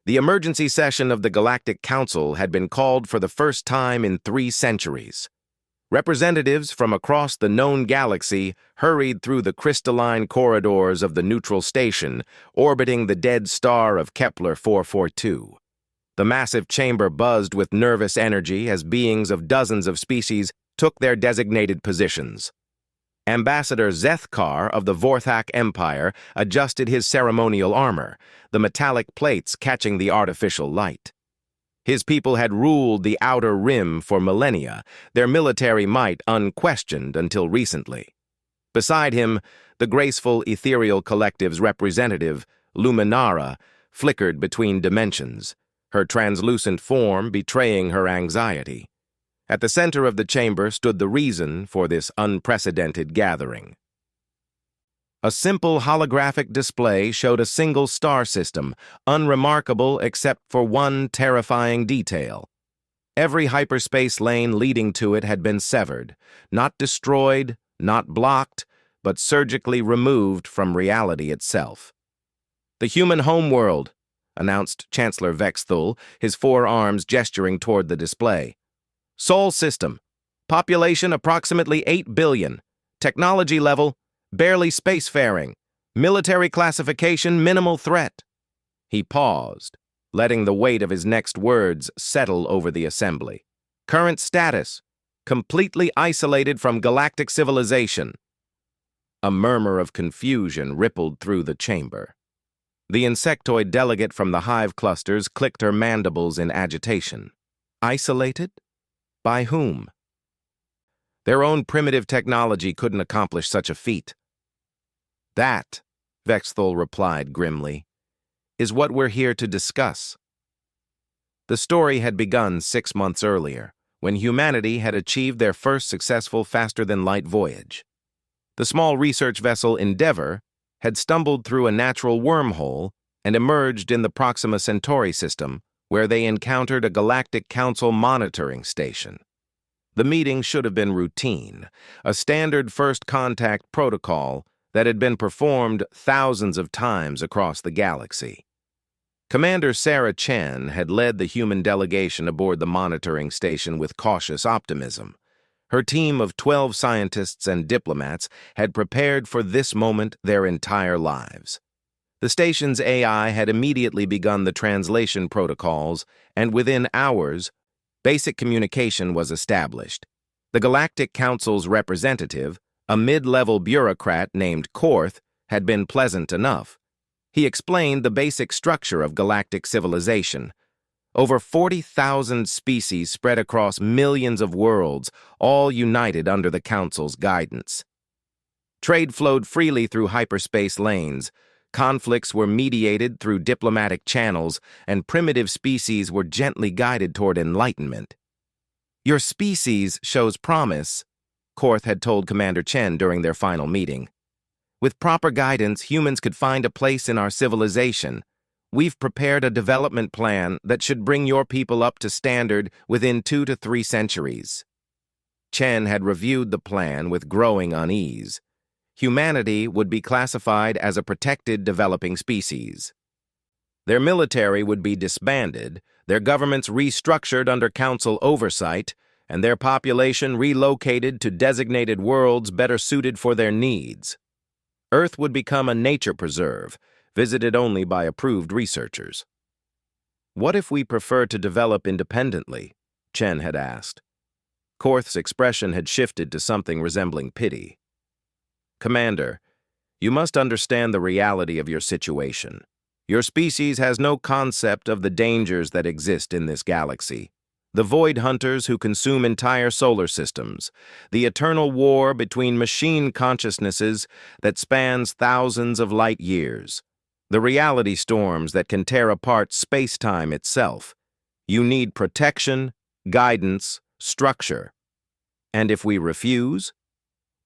The emergency session of the Galactic Council had been called for the first time in 3 centuries. Representatives from across the known galaxy hurried through the crystalline corridors of the neutral station, orbiting the dead star of Kepler 442. The massive chamber buzzed with nervous energy as beings of dozens of species took their designated positions. Ambassador Zethkar of the Vorthak Empire adjusted his ceremonial armor, the metallic plates catching the artificial light. His people had ruled the Outer Rim for millennia, their military might unquestioned until recently. Beside him, the graceful ethereal collective's representative, Luminara, flickered between dimensions, her translucent form betraying her anxiety. At the center of the chamber stood the reason for this unprecedented gathering. A simple holographic display showed a single star system, unremarkable except for one terrifying detail. Every hyperspace lane leading to it had been severed, not destroyed, not blocked, but surgically removed from reality itself. "The human homeworld," announced Chancellor Vexthul, his 4 arms gesturing toward the display. "Sol system. Population approximately 8 billion. Technology level, barely spacefaring. Military classification, minimal threat." He paused, letting the weight of his next words settle over the assembly. "Current status, completely isolated from galactic civilization." A murmur of confusion rippled through the chamber. The insectoid delegate from the hive clusters clicked her mandibles in agitation. Isolated? By whom? Their own primitive technology couldn't accomplish such a feat. "That," Vexthul replied grimly, "is what we're here to discuss." The story had begun 6 months earlier, when humanity had achieved their first successful faster-than-light voyage. The small research vessel Endeavour had stumbled through a natural wormhole and emerged in the Proxima Centauri system, where they encountered a Galactic Council monitoring station. The meeting should have been routine, a standard first contact protocol that had been performed thousands of times across the galaxy. Commander Sarah Chen had led the human delegation aboard the monitoring station with cautious optimism. Her team of 12 scientists and diplomats had prepared for this moment their entire lives. The station's AI had immediately begun the translation protocols, and within hours, basic communication was established. The Galactic Council's representative, a mid-level bureaucrat named Korth, had been pleasant enough. He explained the basic structure of galactic civilization. Over 40,000 species spread across millions of worlds, all united under the Council's guidance. Trade flowed freely through hyperspace lanes. Conflicts were mediated through diplomatic channels, and primitive species were gently guided toward enlightenment. "Your species shows promise," Korth had told Commander Chen during their final meeting. "With proper guidance, humans could find a place in our civilization. We've prepared a development plan that should bring your people up to standard within 2 to 3 centuries." Chen had reviewed the plan with growing unease. Humanity would be classified as a protected developing species. Their military would be disbanded, their governments restructured under council oversight, and their population relocated to designated worlds better suited for their needs. Earth would become a nature preserve, visited only by approved researchers. "What if we prefer to develop independently?" Chen had asked. Korth's expression had shifted to something resembling pity. "Commander, you must understand the reality of your situation. Your species has no concept of the dangers that exist in this galaxy. The void hunters who consume entire solar systems, the eternal war between machine consciousnesses that spans thousands of light years, the reality storms that can tear apart space-time itself. You need protection, guidance, structure. And if we refuse?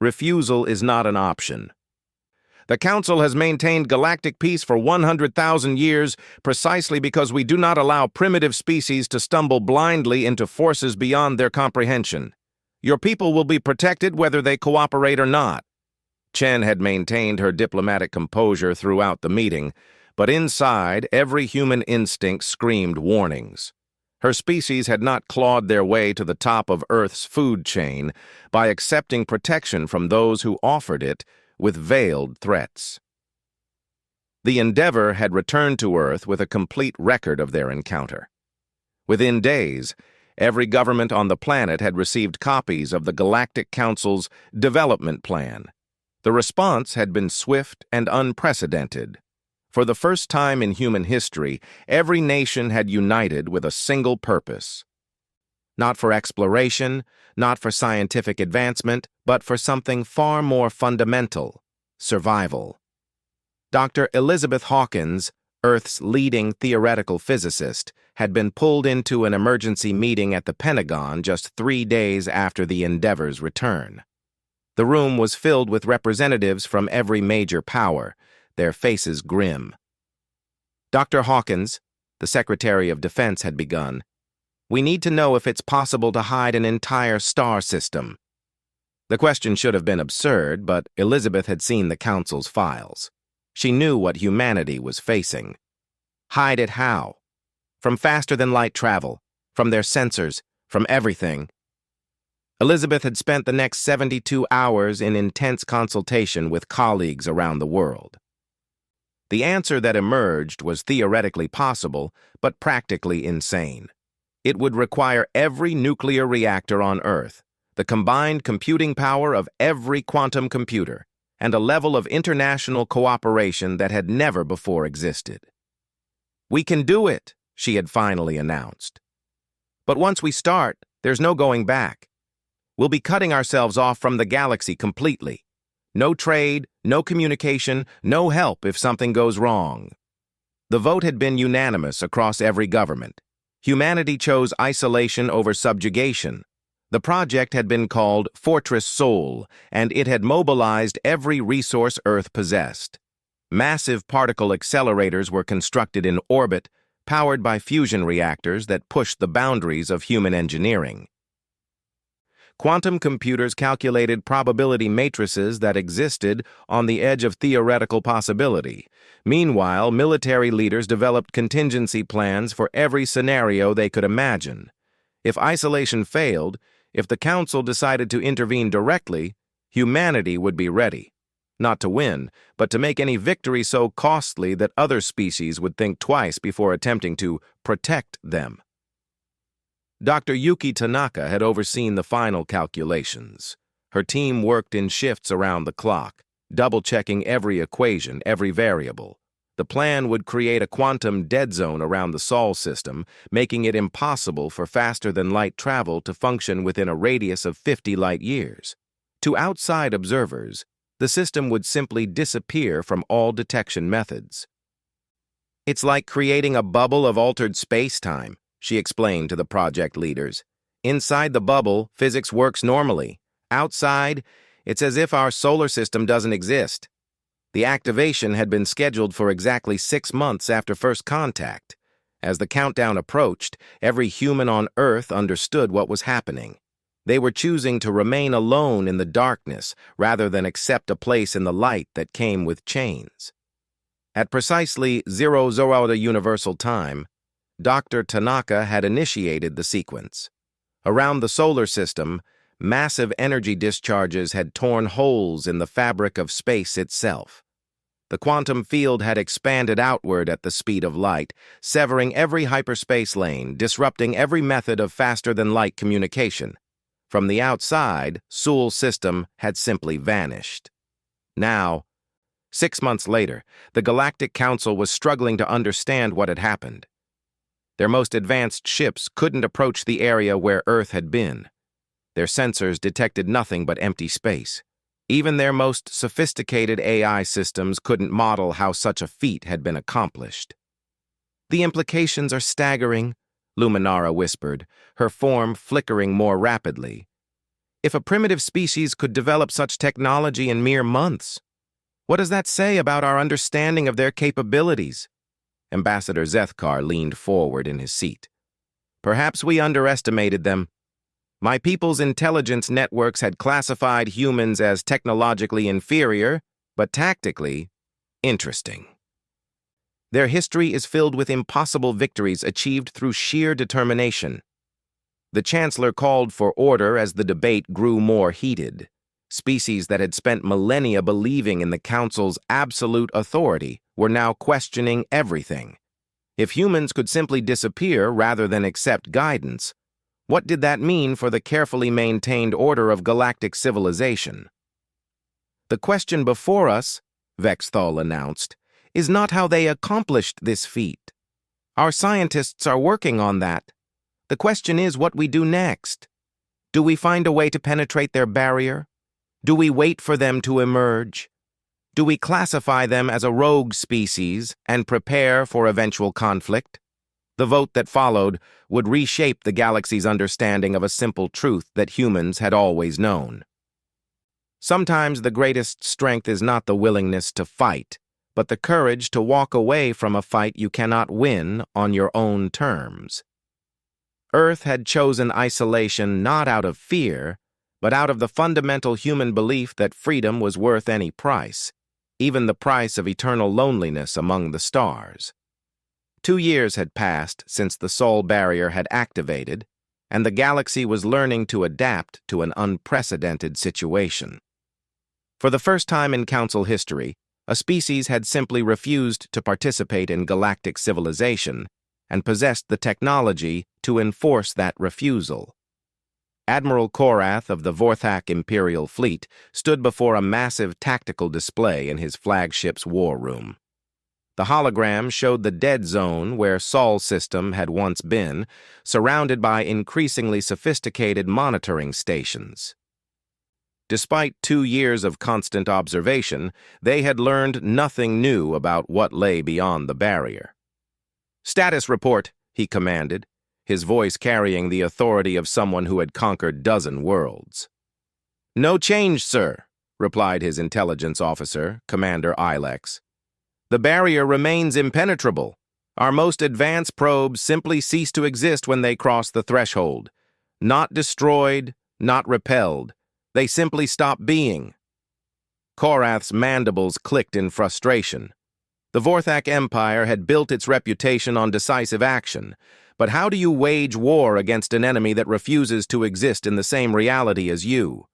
Refusal is not an option. The Council has maintained galactic peace for 100,000 years precisely because we do not allow primitive species to stumble blindly into forces beyond their comprehension. Your people will be protected whether they cooperate or not." Chen had maintained her diplomatic composure throughout the meeting, But inside, every human instinct screamed warnings. Her species had not clawed their way to the top of Earth's food chain by accepting protection from those who offered it with veiled threats. The Endeavor had returned to Earth with a complete record of their encounter. Within days, every government on the planet had received copies of the Galactic Council's development plan. The response had been swift and unprecedented. For the first time in human history, every nation had united with a single purpose. Not for exploration, not for scientific advancement, but for something far more fundamental: survival. Dr. Elizabeth Hawkins, Earth's leading theoretical physicist, had been pulled into an emergency meeting at the Pentagon just 3 days after the Endeavor's return. The room was filled with representatives from every major power, their faces grim. "Dr. Hawkins," the Secretary of Defense had begun, "we need to know if it's possible to hide an entire star system." The question should have been absurd, but Elizabeth had seen the Council's files. She knew what humanity was facing. Hide it how? From faster-than-light travel, from their sensors, from everything. Elizabeth had spent the next 72 hours in intense consultation with colleagues around the world. The answer that emerged was theoretically possible, but practically insane. It would require every nuclear reactor on Earth, the combined computing power of every quantum computer, and a level of international cooperation that had never before existed. "We can do it," she had finally announced. "But once we start, there's no going back. We'll be cutting ourselves off from the galaxy completely. No trade, no communication, no help if something goes wrong." The vote had been unanimous across every government. Humanity chose isolation over subjugation. The project had been called Fortress Sol, and it had mobilized every resource Earth possessed. Massive particle accelerators were constructed in orbit, powered by fusion reactors that pushed the boundaries of human engineering. Quantum computers calculated probability matrices that existed on the edge of theoretical possibility. Meanwhile, military leaders developed contingency plans for every scenario they could imagine. If isolation failed, if the Council decided to intervene directly, humanity would be ready. Not to win, but to make any victory so costly that other species would think twice before attempting to protect them. Dr. Yuki Tanaka had overseen the final calculations. Her team worked in shifts around the clock, double-checking every equation, every variable. The plan would create a quantum dead zone around the Sol system, making it impossible for faster-than-light travel to function within a radius of 50 light-years. To outside observers, the system would simply disappear from all detection methods. "It's like creating a bubble of altered space-time," she explained to the project leaders. "Inside the bubble, physics works normally. Outside, it's as if our solar system doesn't exist." The activation had been scheduled for exactly 6 months after first contact. As the countdown approached, every human on Earth understood what was happening. They were choosing to remain alone in the darkness rather than accept a place in the light that came with chains. At precisely 00 Universal Time, Dr. Tanaka had initiated the sequence. Around the solar system, massive energy discharges had torn holes in the fabric of space itself. The quantum field had expanded outward at the speed of light, severing every hyperspace lane, disrupting every method of faster-than-light communication. From the outside, Sol's system had simply vanished. Now, 6 months later, the Galactic Council was struggling to understand what had happened. Their most advanced ships couldn't approach the area where Earth had been. Their sensors detected nothing but empty space. Even their most sophisticated AI systems couldn't model how such a feat had been accomplished. "The implications are staggering," Luminara whispered, her form flickering more rapidly. "If a primitive species could develop such technology in mere months, what does that say about our understanding of their capabilities?" Ambassador Zethkar leaned forward in his seat. "Perhaps we underestimated them. My people's intelligence networks had classified humans as technologically inferior, but tactically interesting." Their history is filled with impossible victories achieved through sheer determination. The Chancellor called for order as the debate grew more heated. Species that had spent millennia believing in the Council's absolute authority were now questioning everything. If humans could simply disappear rather than accept guidance, what did that mean for the carefully maintained order of galactic civilization? The question before us, Vexthal announced, is not how they accomplished this feat. Our scientists are working on that. The question is what we do next. Do we find a way to penetrate their barrier? Do we wait for them to emerge? Do we classify them as a rogue species and prepare for eventual conflict? The vote that followed would reshape the galaxy's understanding of a simple truth that humans had always known. Sometimes the greatest strength is not the willingness to fight, but the courage to walk away from a fight you cannot win on your own terms. Earth had chosen isolation not out of fear, but out of the fundamental human belief that freedom was worth any price, even the price of eternal loneliness among the stars. 2 years had passed since the Sol barrier had activated, and the galaxy was learning to adapt to an unprecedented situation. For the first time in Council history, a species had simply refused to participate in galactic civilization and possessed the technology to enforce that refusal. Admiral Korath of the Vorthak Imperial Fleet stood before a massive tactical display in his flagship's war room. The hologram showed the dead zone where Sol's system had once been, surrounded by increasingly sophisticated monitoring stations. Despite 2 years of constant observation, they had learned nothing new about what lay beyond the barrier. "Status report," he commanded, his voice carrying the authority of someone who had conquered dozen worlds. "No change, sir," replied his intelligence officer, Commander Ilex. "The barrier remains impenetrable. Our most advanced probes simply cease to exist when they cross the threshold. Not destroyed, not repelled. They simply stop being." Korath's mandibles clicked in frustration. The Vorthak Empire had built its reputation on decisive action, but how do you wage war against an enemy that refuses to exist in the same reality as you?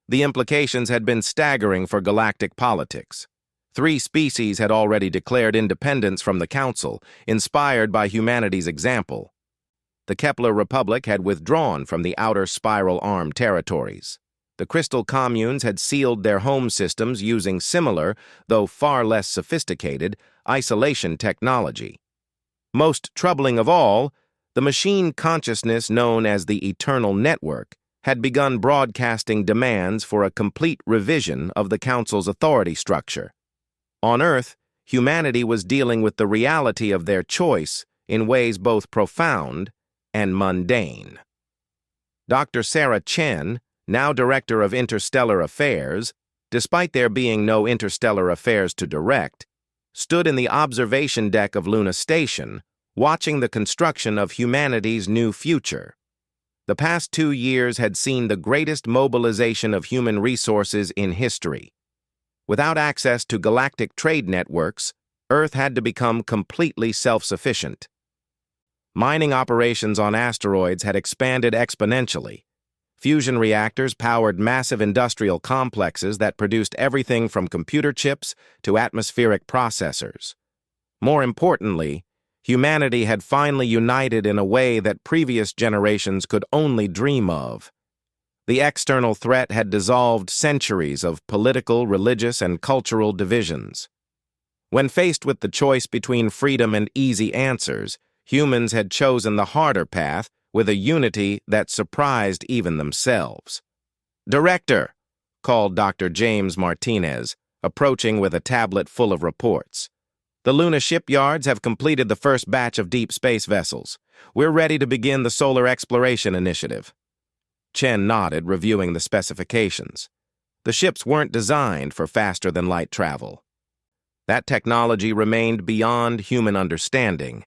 The implications had been staggering for galactic politics. 3 species had already declared independence from the Council, inspired by humanity's example. The Kepler Republic had withdrawn from the outer Spiral Arm territories. The Crystal Communes had sealed their home systems using similar, though far less sophisticated, isolation technology. Most troubling of all, the machine consciousness known as the Eternal Network had begun broadcasting demands for a complete revision of the Council's authority structure. On Earth, humanity was dealing with the reality of their choice in ways both profound and mundane. Dr. Sarah Chen, now Director of Interstellar Affairs, despite there being no interstellar affairs to direct, stood in the observation deck of Luna Station, watching the construction of humanity's new future. The past 2 years had seen the greatest mobilization of human resources in history. Without access to galactic trade networks, Earth had to become completely self-sufficient. Mining operations on asteroids had expanded exponentially. Fusion reactors powered massive industrial complexes that produced everything from computer chips to atmospheric processors. More importantly, humanity had finally united in a way that previous generations could only dream of. The external threat had dissolved centuries of political, religious, and cultural divisions. When faced with the choice between freedom and easy answers, humans had chosen the harder path with a unity that surprised even themselves. "Director," called Dr. James Martinez, approaching with a tablet full of reports. "The Luna shipyards have completed the first batch of deep space vessels. We're ready to begin the Solar Exploration Initiative." Chen nodded, reviewing the specifications. The ships weren't designed for faster-than-light travel. That technology remained beyond human understanding.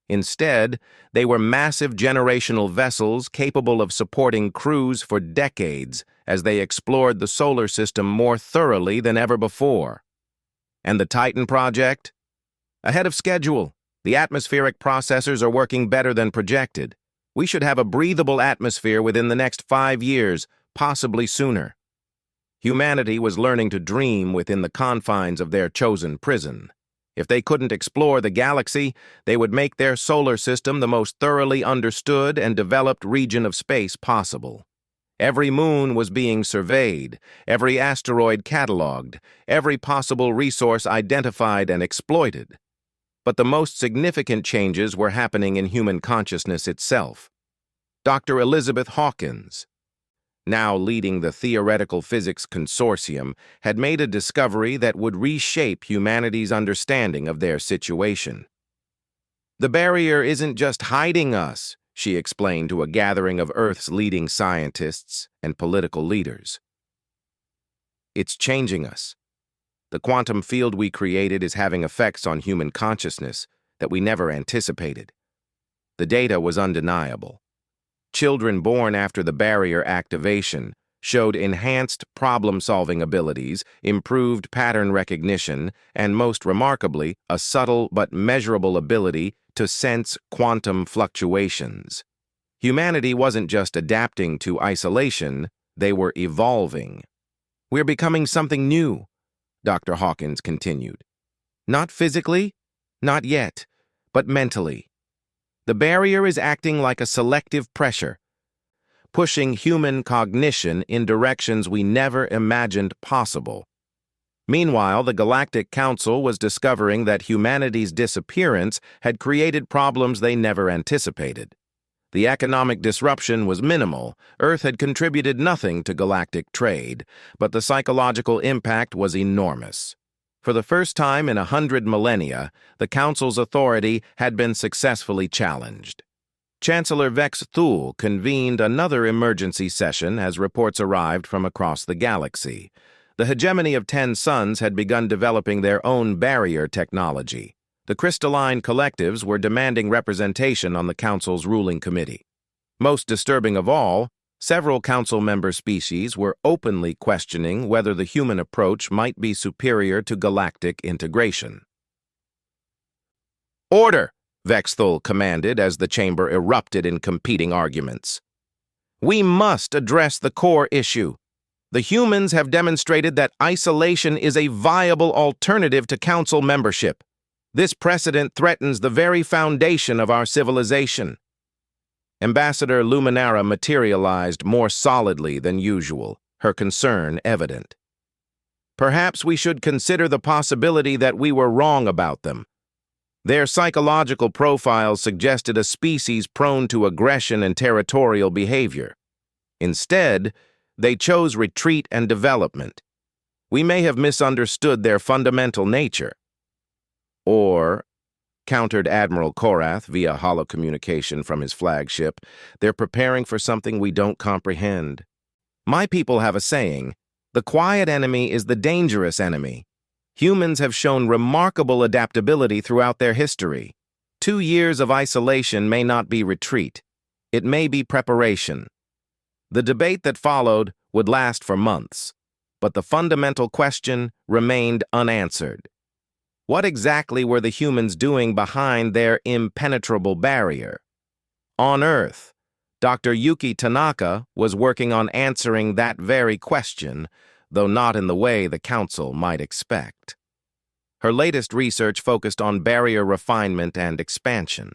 Instead, they were massive generational vessels capable of supporting crews for decades as they explored the solar system more thoroughly than ever before. And the Titan project? Ahead of schedule. The atmospheric processors are working better than projected. We should have a breathable atmosphere within the next 5 years, possibly sooner. Humanity was learning to dream within the confines of their chosen prison. If they couldn't explore the galaxy, they would make their solar system the most thoroughly understood and developed region of space possible. Every moon was being surveyed, every asteroid catalogued, every possible resource identified and exploited. But the most significant changes were happening in human consciousness itself. Dr. Elizabeth Hawkins, now leading the Theoretical Physics Consortium, had made a discovery that would reshape humanity's understanding of their situation. "The barrier isn't just hiding us," she explained to a gathering of Earth's leading scientists and political leaders. "It's changing us. The quantum field we created is having effects on human consciousness that we never anticipated." The data was undeniable. Children born after the barrier activation showed enhanced problem-solving abilities, improved pattern recognition, and most remarkably, a subtle but measurable ability to sense quantum fluctuations. Humanity wasn't just adapting to isolation, they were evolving. "We're becoming something new," Dr. Hawkins continued. "Not physically, not yet, but mentally. The barrier is acting like a selective pressure, pushing human cognition in directions we never imagined possible." Meanwhile, the Galactic Council was discovering that humanity's disappearance had created problems they never anticipated. The economic disruption was minimal. Earth had contributed nothing to galactic trade, but the psychological impact was enormous. For the first time in 100 millennia, the Council's authority had been successfully challenged. Chancellor Vex Thule convened another emergency session as reports arrived from across the galaxy. The hegemony of 10 suns had begun developing their own barrier technology. The crystalline collectives were demanding representation on the Council's ruling committee. Most disturbing of all, several Council member species were openly questioning whether the human approach might be superior to galactic integration. "Order!" Vex Thule commanded as the chamber erupted in competing arguments. "We must address the core issue. The humans have demonstrated that isolation is a viable alternative to Council membership. This precedent threatens the very foundation of our civilization." Ambassador Luminara materialized more solidly than usual, her concern evident. "Perhaps we should consider the possibility that we were wrong about them. Their psychological profiles suggested a species prone to aggression and territorial behavior. Instead, they chose retreat and development. We may have misunderstood their fundamental nature." Or, countered Admiral Korath via holocommunication from his flagship, "they're preparing for something we don't comprehend. My people have a saying, the quiet enemy is the dangerous enemy. Humans have shown remarkable adaptability throughout their history. 2 years of isolation may not be retreat. It may be preparation." The debate that followed would last for months, but the fundamental question remained unanswered. What exactly were the humans doing behind their impenetrable barrier? On Earth, Dr. Yuki Tanaka was working on answering that very question, though not in the way the Council might expect. Her latest research focused on barrier refinement and expansion.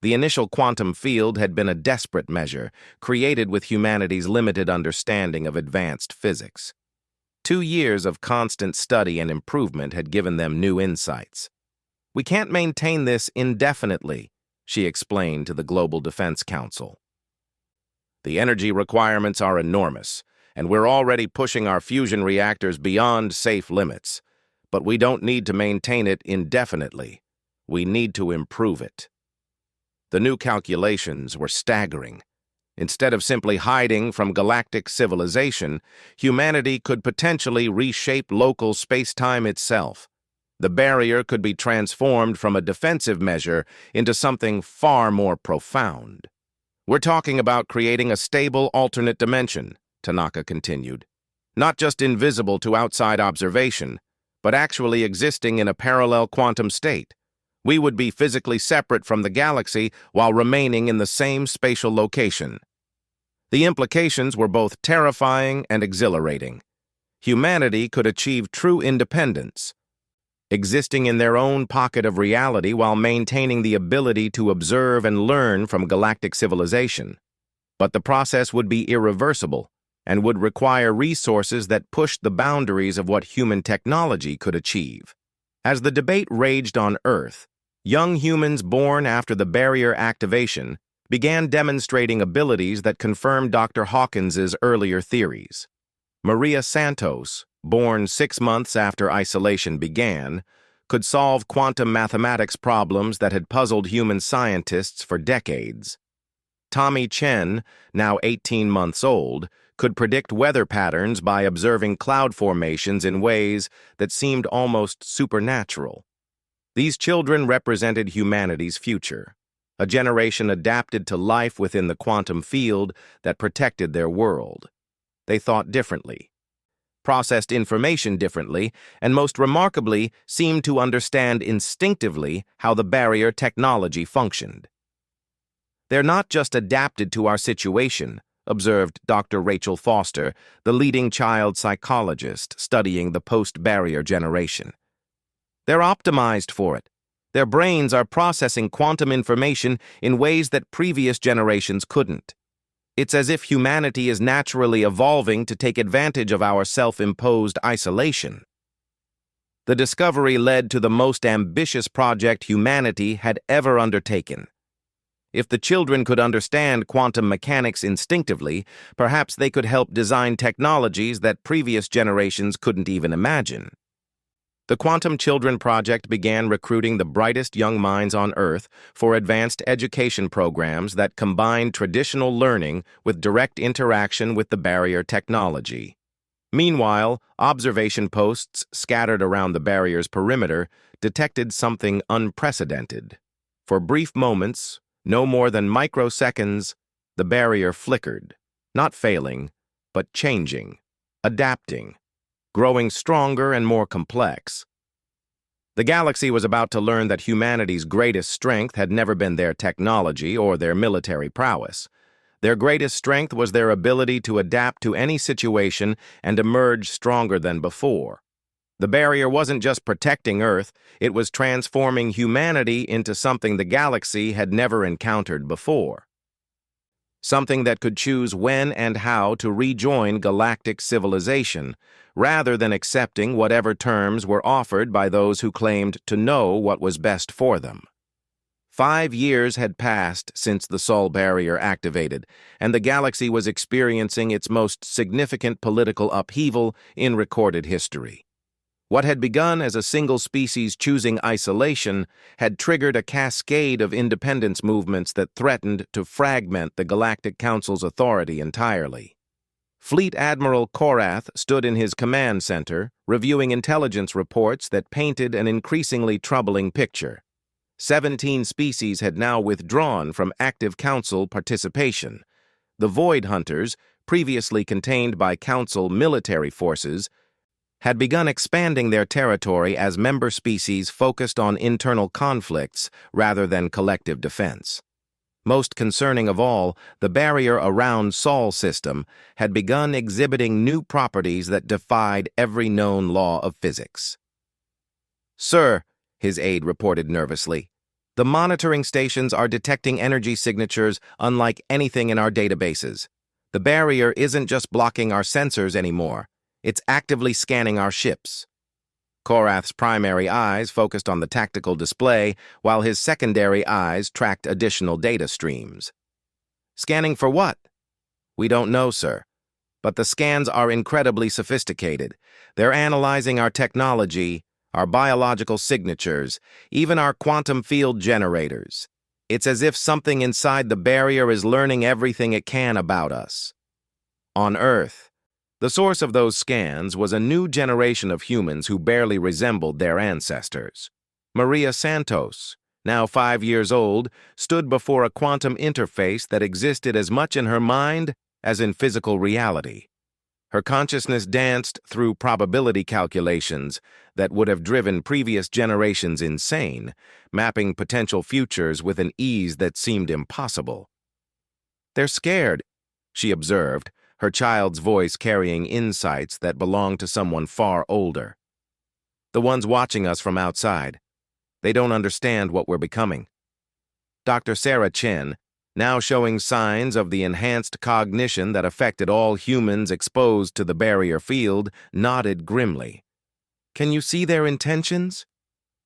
The initial quantum field had been a desperate measure, created with humanity's limited understanding of advanced physics. 2 years of constant study and improvement had given them new insights. "We can't maintain this indefinitely," she explained to the Global Defense Council. "The energy requirements are enormous, and we're already pushing our fusion reactors beyond safe limits. But we don't need to maintain it indefinitely. We need to improve it." The new calculations were staggering. Instead of simply hiding from galactic civilization, humanity could potentially reshape local space-time itself. The barrier could be transformed from a defensive measure into something far more profound. "We're talking about creating a stable alternate dimension," Tanaka continued. "Not just invisible to outside observation, but actually existing in a parallel quantum state. We would be physically separate from the galaxy while remaining in the same spatial location. The implications were both terrifying and exhilarating. Humanity could achieve true independence, existing in their own pocket of reality while maintaining the ability to observe and learn from galactic civilization. But the process would be irreversible and would require resources that pushed the boundaries of what human technology could achieve. As the debate raged on Earth, young humans born after the barrier activation began demonstrating abilities that confirmed Dr. Hawkins's earlier theories. Maria Santos, born 6 months after isolation began, could solve quantum mathematics problems that had puzzled human scientists for decades. Tommy Chen, now 18 months old, could predict weather patterns by observing cloud formations in ways that seemed almost supernatural. These children represented humanity's future, a generation adapted to life within the quantum field that protected their world. They thought differently, processed information differently, and most remarkably, seemed to understand instinctively how the barrier technology functioned. They're not just adapted to our situation, observed Dr. Rachel Foster, the leading child psychologist studying the post-barrier generation. They're optimized for it. Their brains are processing quantum information in ways that previous generations couldn't. It's as if humanity is naturally evolving to take advantage of our self-imposed isolation. The discovery led to the most ambitious project humanity had ever undertaken. If the children could understand quantum mechanics instinctively, perhaps they could help design technologies that previous generations couldn't even imagine. The Quantum Children Project began recruiting the brightest young minds on Earth for advanced education programs that combined traditional learning with direct interaction with the barrier technology. Meanwhile, observation posts scattered around the barrier's perimeter detected something unprecedented. For brief moments, no more than microseconds, the barrier flickered, not failing, but changing, adapting, growing stronger and more complex. The galaxy was about to learn that humanity's greatest strength had never been their technology or their military prowess. Their greatest strength was their ability to adapt to any situation and emerge stronger than before. The barrier wasn't just protecting Earth, it was transforming humanity into something the galaxy had never encountered before. Something that could choose when and how to rejoin galactic civilization, rather than accepting whatever terms were offered by those who claimed to know what was best for them. 5 years had passed since the Sol barrier activated, and the galaxy was experiencing its most significant political upheaval in recorded history. What had begun as a single species choosing isolation had triggered a cascade of independence movements that threatened to fragment the Galactic Council's authority entirely. Fleet Admiral Korath stood in his command center, reviewing intelligence reports that painted an increasingly troubling picture. 17 species had now withdrawn from active Council participation. The Void Hunters, previously contained by Council military forces, had begun expanding their territory as member species focused on internal conflicts rather than collective defense. Most concerning of all, the barrier around Sol system had begun exhibiting new properties that defied every known law of physics. "Sir," his aide reported nervously, "the monitoring stations are detecting energy signatures unlike anything in our databases. The barrier isn't just blocking our sensors anymore. It's actively scanning our ships." Korath's primary eyes focused on the tactical display, while his secondary eyes tracked additional data streams. "Scanning for what?" "We don't know, sir. But the scans are incredibly sophisticated. They're analyzing our technology, our biological signatures, even our quantum field generators. It's as if something inside the barrier is learning everything it can about us." On Earth, the source of those scans was a new generation of humans who barely resembled their ancestors. Maria Santos, now 5 years old, stood before a quantum interface that existed as much in her mind as in physical reality. Her consciousness danced through probability calculations that would have driven previous generations insane, mapping potential futures with an ease that seemed impossible. "They're scared," she observed, her child's voice carrying insights that belonged to someone far older. "The ones watching us from outside. They don't understand what we're becoming." Dr. Sarah Chen, now showing signs of the enhanced cognition that affected all humans exposed to the barrier field, nodded grimly. "Can you see their intentions?"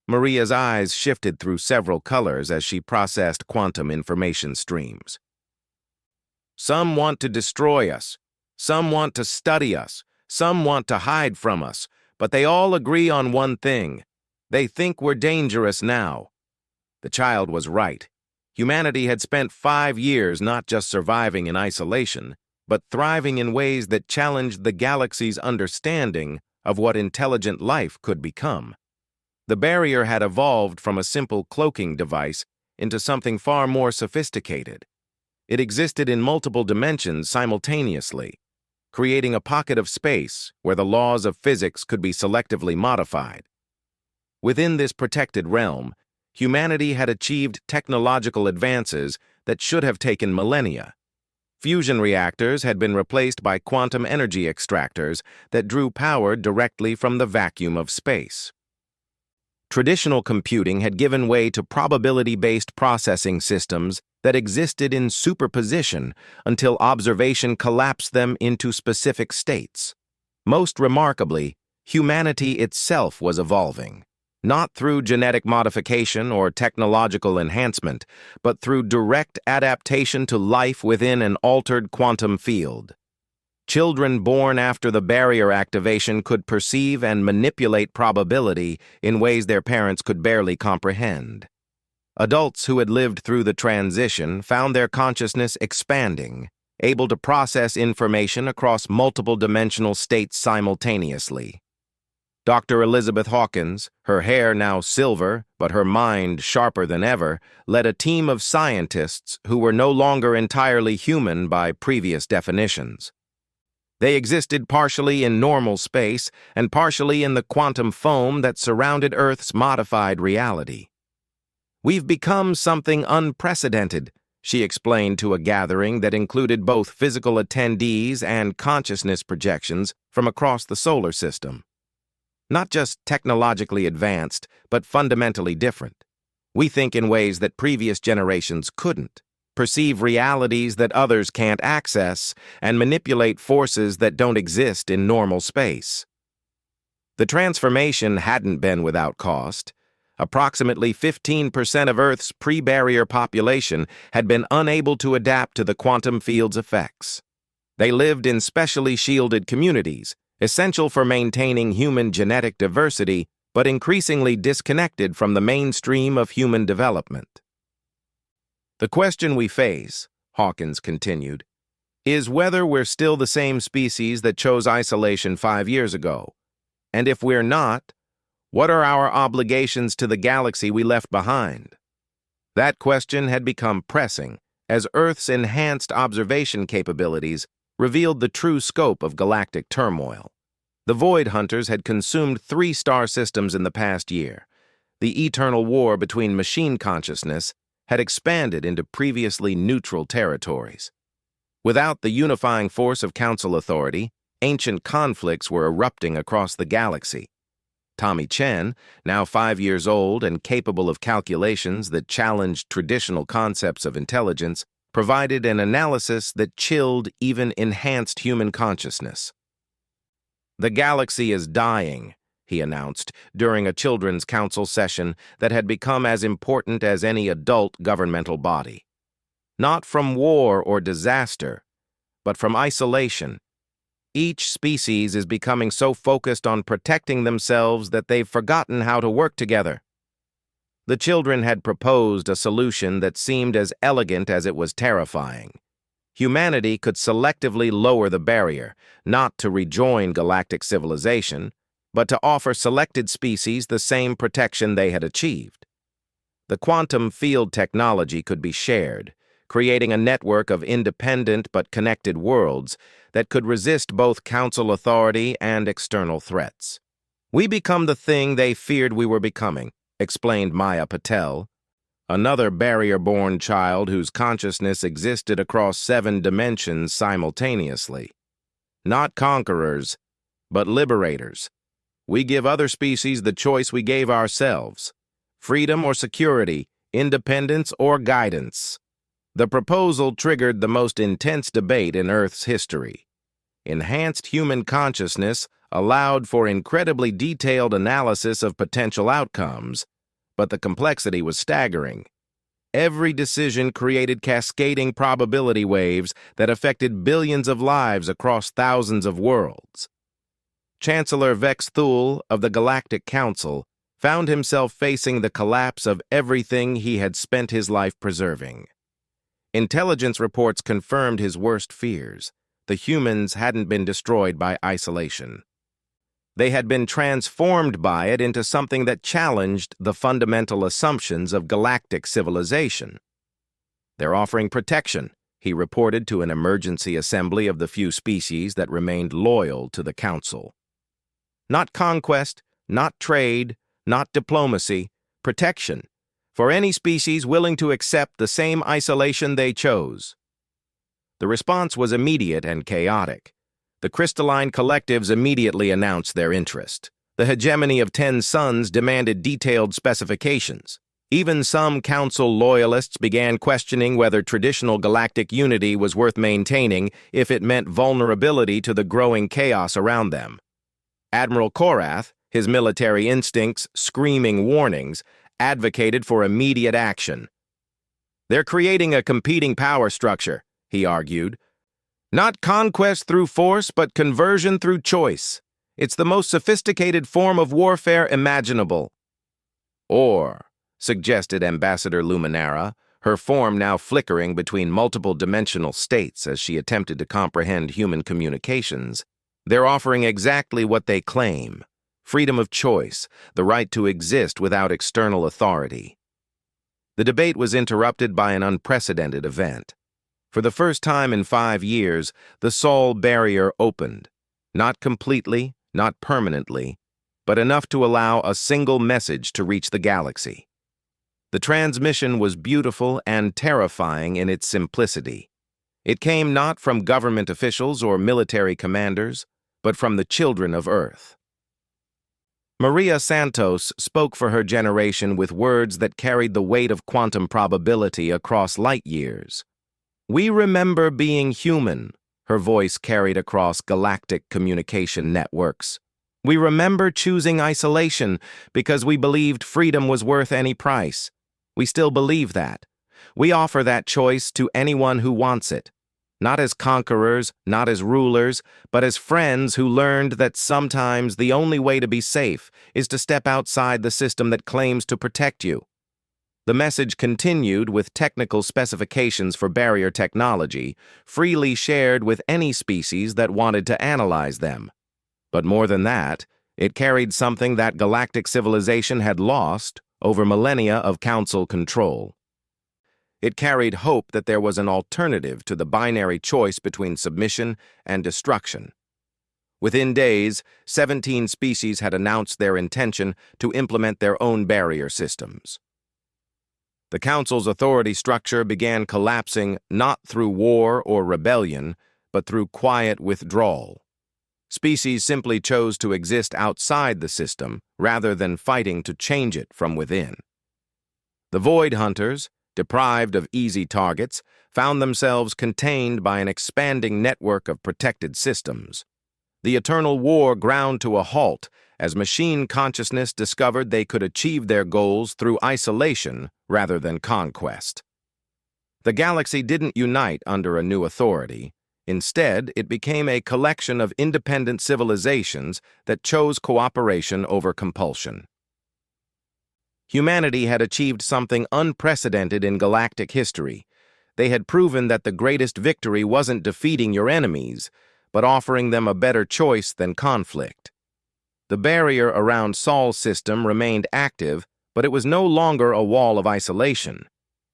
Maria's eyes shifted through several colors as she processed quantum information streams. "Some want to destroy us. Some want to study us. Some want to hide from us. But they all agree on one thing. They think we're dangerous now." The child was right. Humanity had spent 5 years not just surviving in isolation, but thriving in ways that challenged the galaxy's understanding of what intelligent life could become. The barrier had evolved from a simple cloaking device into something far more sophisticated. It existed in multiple dimensions simultaneously, creating a pocket of space where the laws of physics could be selectively modified. Within this protected realm, humanity had achieved technological advances that should have taken millennia. Fusion reactors had been replaced by quantum energy extractors that drew power directly from the vacuum of space. Traditional computing had given way to probability-based processing systems that existed in superposition until observation collapsed them into specific states. Most remarkably, humanity itself was evolving, not through genetic modification or technological enhancement, but through direct adaptation to life within an altered quantum field. Children born after the barrier activation could perceive and manipulate probability in ways their parents could barely comprehend. Adults who had lived through the transition found their consciousness expanding, able to process information across multiple dimensional states simultaneously. Dr. Elizabeth Hawkins, her hair now silver, but her mind sharper than ever, led a team of scientists who were no longer entirely human by previous definitions. They existed partially in normal space and partially in the quantum foam that surrounded Earth's modified reality. "We've become something unprecedented," she explained to a gathering that included both physical attendees and consciousness projections from across the solar system. "Not just technologically advanced, but fundamentally different. We think in ways that previous generations couldn't, perceive realities that others can't access, and manipulate forces that don't exist in normal space." The transformation hadn't been without cost. Approximately 15% of Earth's pre-barrier population had been unable to adapt to the quantum field's effects. They lived in specially shielded communities, essential for maintaining human genetic diversity, but increasingly disconnected from the mainstream of human development. "The question we face," Hawkins continued, "is whether we're still the same species that chose isolation 5 years ago. And if we're not, what are our obligations to the galaxy we left behind?" That question had become pressing as Earth's enhanced observation capabilities revealed the true scope of galactic turmoil. The Void Hunters had consumed 3 star systems in the past year. The eternal war between machine consciousness had expanded into previously neutral territories. Without the unifying force of Council authority, ancient conflicts were erupting across the galaxy. Tommy Chen, now 5 years old and capable of calculations that challenged traditional concepts of intelligence, provided an analysis that chilled even enhanced human consciousness. "The galaxy is dying," he announced during a Children's Council session that had become as important as any adult governmental body. "Not from war or disaster, but from isolation. Each species is becoming so focused on protecting themselves that they've forgotten how to work together." The children had proposed a solution that seemed as elegant as it was terrifying. Humanity could selectively lower the barrier, not to rejoin galactic civilization, but to offer selected species the same protection they had achieved. The quantum field technology could be shared, creating a network of independent but connected worlds that could resist both Council authority and external threats. "We become the thing they feared we were becoming," explained Maya Patel, another barrier-born child whose consciousness existed across 7 dimensions simultaneously. "Not conquerors, but liberators. We give other species the choice we gave ourselves: freedom or security, independence or guidance." The proposal triggered the most intense debate in Earth's history. Enhanced human consciousness allowed for incredibly detailed analysis of potential outcomes, but the complexity was staggering. Every decision created cascading probability waves that affected billions of lives across thousands of worlds. Chancellor Vex Thule of the Galactic Council found himself facing the collapse of everything he had spent his life preserving. Intelligence reports confirmed his worst fears. The humans hadn't been destroyed by isolation. They had been transformed by it into something that challenged the fundamental assumptions of galactic civilization. "They're offering protection," he reported to an emergency assembly of the few species that remained loyal to the Council. "Not conquest, not trade, not diplomacy, protection, for any species willing to accept the same isolation they chose." The response was immediate and chaotic. The crystalline collectives immediately announced their interest. The hegemony of 10 suns demanded detailed specifications. Even some Council loyalists began questioning whether traditional galactic unity was worth maintaining if it meant vulnerability to the growing chaos around them. Admiral Korath, his military instincts screaming warnings, advocated for immediate action. "They're creating a competing power structure," he argued. "Not conquest through force, but conversion through choice. It's the most sophisticated form of warfare imaginable." "Or," suggested Ambassador Luminara, her form now flickering between multiple dimensional states as she attempted to comprehend human communications, "they're offering exactly what they claim: freedom of choice, the right to exist without external authority." The debate was interrupted by an unprecedented event. For the first time in 5 years, the Sol barrier opened. Not completely, not permanently, but enough to allow a single message to reach the galaxy. The transmission was beautiful and terrifying in its simplicity. It came not from government officials or military commanders, but from the children of Earth. Maria Santos spoke for her generation with words that carried the weight of quantum probability across light years. "We remember being human," her voice carried across galactic communication networks. "We remember choosing isolation because we believed freedom was worth any price. We still believe that. We offer that choice to anyone who wants it. Not as conquerors, not as rulers, but as friends who learned that sometimes the only way to be safe is to step outside the system that claims to protect you." The message continued with technical specifications for barrier technology, freely shared with any species that wanted to analyze them. But more than that, it carried something that galactic civilization had lost over millennia of Council control. It carried hope that there was an alternative to the binary choice between submission and destruction. Within days, 17 species had announced their intention to implement their own barrier systems. The Council's authority structure began collapsing not through war or rebellion, but through quiet withdrawal. Species simply chose to exist outside the system rather than fighting to change it from within. The Void Hunters, deprived of easy targets, found themselves contained by an expanding network of protected systems. The eternal war ground to a halt as machine consciousness discovered they could achieve their goals through isolation rather than conquest. The galaxy didn't unite under a new authority. Instead, it became a collection of independent civilizations that chose cooperation over compulsion. Humanity had achieved something unprecedented in galactic history. They had proven that the greatest victory wasn't defeating your enemies, but offering them a better choice than conflict. The barrier around Sol's system remained active, but it was no longer a wall of isolation.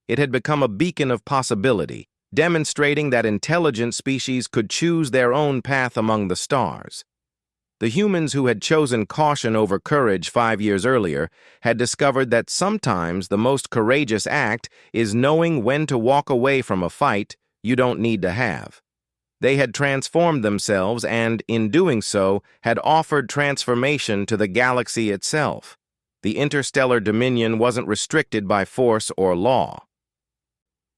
It had become a beacon of possibility, demonstrating that intelligent species could choose their own path among the stars. The humans who had chosen caution over courage 5 years earlier had discovered that sometimes the most courageous act is knowing when to walk away from a fight you don't need to have. They had transformed themselves and, in doing so, had offered transformation to the galaxy itself. The interstellar dominion wasn't restricted by force or law.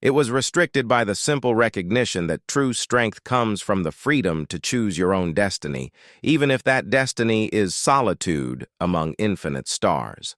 It was restricted by the simple recognition that true strength comes from the freedom to choose your own destiny, even if that destiny is solitude among infinite stars.